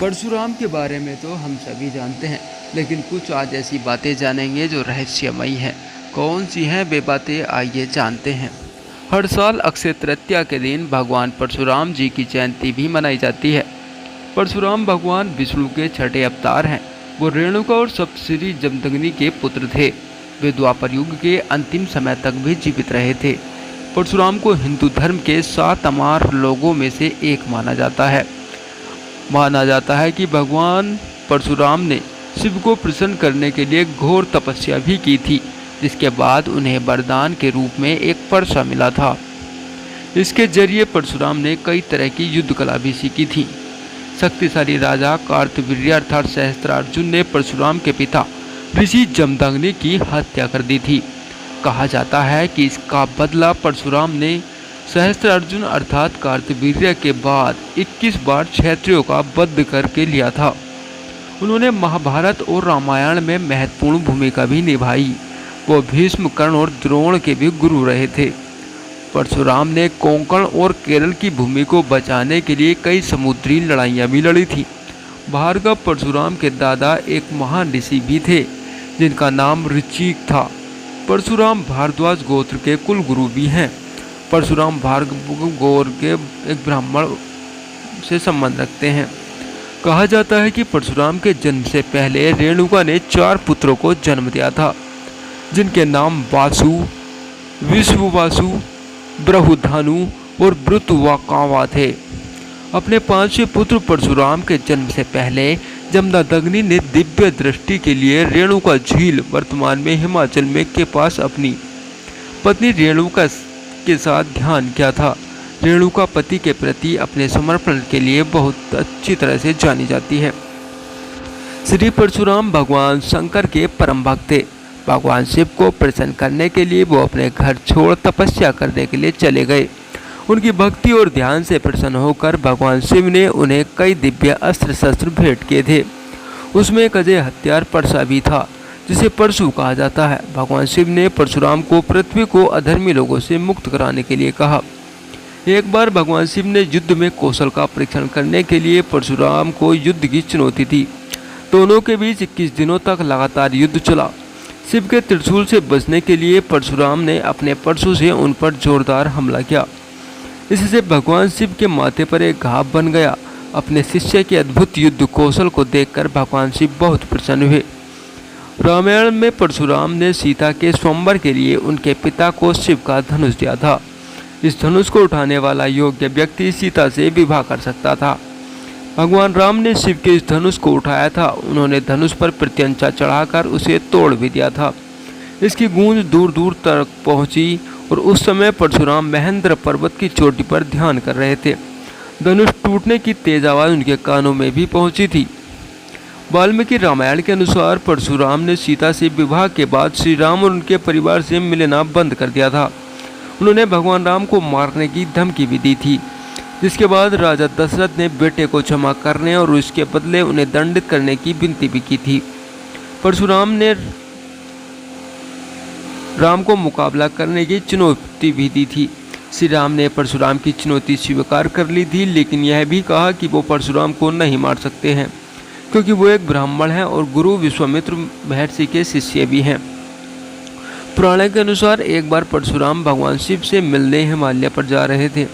परशुराम के बारे में तो हम सभी जानते हैं, लेकिन कुछ आज ऐसी बातें जानेंगे जो रहस्यमयी हैं। कौन सी हैं वे बातें, आइए जानते हैं। हर साल अक्षय तृतीया के दिन भगवान परशुराम जी की जयंती भी मनाई जाती है। परशुराम भगवान विष्णु के छठे अवतार हैं। वो रेणुका और सप्तऋषि जमदग्नि के पुत्र थे। वे द्वापर युग के अंतिम समय तक भी जीवित रहे थे। परशुराम को हिंदू धर्म के 7 अमार लोगों में से एक माना जाता है कि भगवान परशुराम ने शिव को प्रसन्न करने के लिए घोर तपस्या भी की थी, जिसके बाद उन्हें वरदान के रूप में एक फरसा मिला था। इसके जरिए परशुराम ने कई तरह की युद्ध कला भी सीखी थी। शक्तिशाली राजा कार्तवीर्य अर्थात सहस्त्रार्जुन ने परशुराम के पिता ऋषि जमदग्नि की हत्या कर दी थी। कहा जाता है कि इसका बदला परशुराम ने सहस्त्रार्जुन अर्थात कार्तवीर्य के बाद 21 बार क्षत्रियों का वध करके लिया था। उन्होंने महाभारत और रामायण में महत्वपूर्ण भूमिका भी निभाई। वो भीष्म, कर्ण और द्रोण के भी गुरु रहे थे। परशुराम ने कोंकण और केरल की भूमि को बचाने के लिए कई समुद्री लड़ाइयाँ भी लड़ी थी। भार्गव परशुराम के दादा एक महान ऋषि भी थे, जिनका नाम ऋचिक था। परशुराम भारद्वाज गोत्र के कुल गुरु भी हैं। परशुराम भार्गव गोत्र के एक ब्राह्मण से संबंध रखते हैं। कहा जाता है कि परशुराम के जन्म से पहले रेणुका ने 4 पुत्रों को जन्म दिया था, जिनके नाम वासु, विश्ववासु, बृहद्धानु और भृतुवाकावा थे। अपने 5वें पुत्र परशुराम के जन्म से पहले जमदग्नि ने दिव्य दृष्टि के लिए रेणुका झील, वर्तमान में हिमाचल में के पास, अपनी पत्नी रेणुका के साथ ध्यान किया था। रेणुका पति के प्रति अपने समर्पण के लिए बहुत अच्छी तरह से जानी जाती है। श्री परशुराम भगवान शंकर के परम भक्त थे। भगवान शिव को प्रसन्न करने के लिए वो अपने घर छोड़ तपस्या करने के लिए चले गए। उनकी भक्ति और ध्यान से प्रसन्न होकर भगवान शिव ने उन्हें कई दिव्य अस्त्र शस्त्र भेंट किए थे। उसमें एक अजय हथियार परसा भी था, जिसे परशु कहा जाता है। भगवान शिव ने परशुराम को पृथ्वी को अधर्मी लोगों से मुक्त कराने के लिए कहा। एक बार भगवान शिव ने युद्ध में कौशल का परीक्षण करने के लिए परशुराम को युद्ध की चुनौती दी। दोनों के बीच 21 दिनों तक लगातार युद्ध चला। शिव के त्रिशूल से बचने के लिए परशुराम ने अपने परशु से उन पर जोरदार हमला किया। इससे भगवान शिव के माथे पर एक घाव बन गया। अपने शिष्य के अद्भुत युद्ध कौशल को देखकर भगवान शिव बहुत प्रसन्न हुए। रामायण में परशुराम ने सीता के स्वयंवर के लिए उनके पिता को शिव का धनुष दिया था। इस धनुष को उठाने वाला योग्य व्यक्ति सीता से विवाह कर सकता था। भगवान राम ने शिव के इस धनुष को उठाया था। उन्होंने धनुष पर प्रत्यंचा चढ़ाकर उसे तोड़ भी दिया था। इसकी गूंज दूर दूर तक पहुंची और उस समय परशुराम महेंद्र पर्वत की चोटी पर ध्यान कर रहे थे। धनुष टूटने की तेज आवाज़ उनके कानों में भी पहुंची थी। वाल्मीकि रामायण के अनुसार परशुराम ने सीता से विवाह के बाद श्री राम और उनके परिवार से मिलना बंद कर दिया था। उन्होंने भगवान राम को मारने की धमकी भी दी थी, जिसके बाद राजा दशरथ ने बेटे को क्षमा करने और उसके बदले उन्हें दंडित करने की विनती भी की थी। परशुराम ने राम को मुकाबला करने की चुनौती भी दी थी। श्री राम ने परशुराम की चुनौती स्वीकार कर ली थी, लेकिन यह भी कहा कि वो परशुराम को नहीं मार सकते हैं, क्योंकि वो एक ब्राह्मण हैं और गुरु विश्वामित्र महर्षि के शिष्य भी हैं। पुराण के अनुसार एक बार परशुराम भगवान शिव से मिलने हिमालय पर जा रहे थे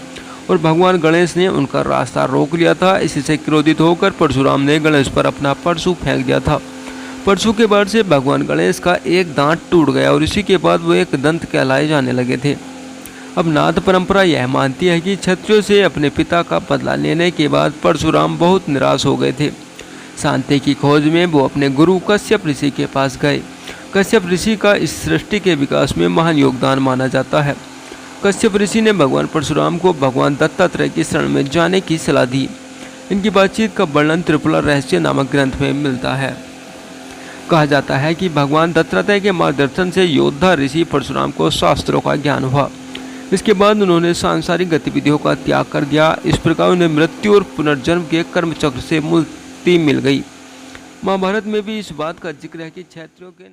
और भगवान गणेश ने उनका रास्ता रोक लिया था। इसी से क्रोधित होकर परशुराम ने गणेश पर अपना परशु फेंक दिया था। परशु के बाद से भगवान गणेश का एक दांत टूट गया और इसी के बाद वो एक दंत कहलाए जाने लगे थे। अब नाथ परंपरा यह मानती है कि क्षत्रियों से अपने पिता का बदला लेने के बाद परशुराम बहुत निराश हो गए थे। शांति की खोज में वो अपने गुरु कश्यप ऋषि के पास गए। कश्यप ऋषि का इस सृष्टि के विकास में महान योगदान माना जाता है। कश्यप ऋषि ने भगवान परशुराम को भगवान दत्तात्रेय की शरण में जाने की सलाह दी। इनकी बातचीत का वर्णन त्रिपुरा रहस्य नामक ग्रंथ में मिलता है। कहा जाता है कि भगवान दत्तात्रेय के मार्गदर्शन से योद्धा ऋषि परशुराम को शास्त्रों का ज्ञान हुआ। इसके बाद उन्होंने सांसारिक गतिविधियों का त्याग कर दिया। इस प्रकार उन्हें मृत्यु और पुनर्जन्म के कर्म चक्र से मुक्ति मिल गई। महाभारत में भी इस बात का जिक्र है कि क्षत्रियों के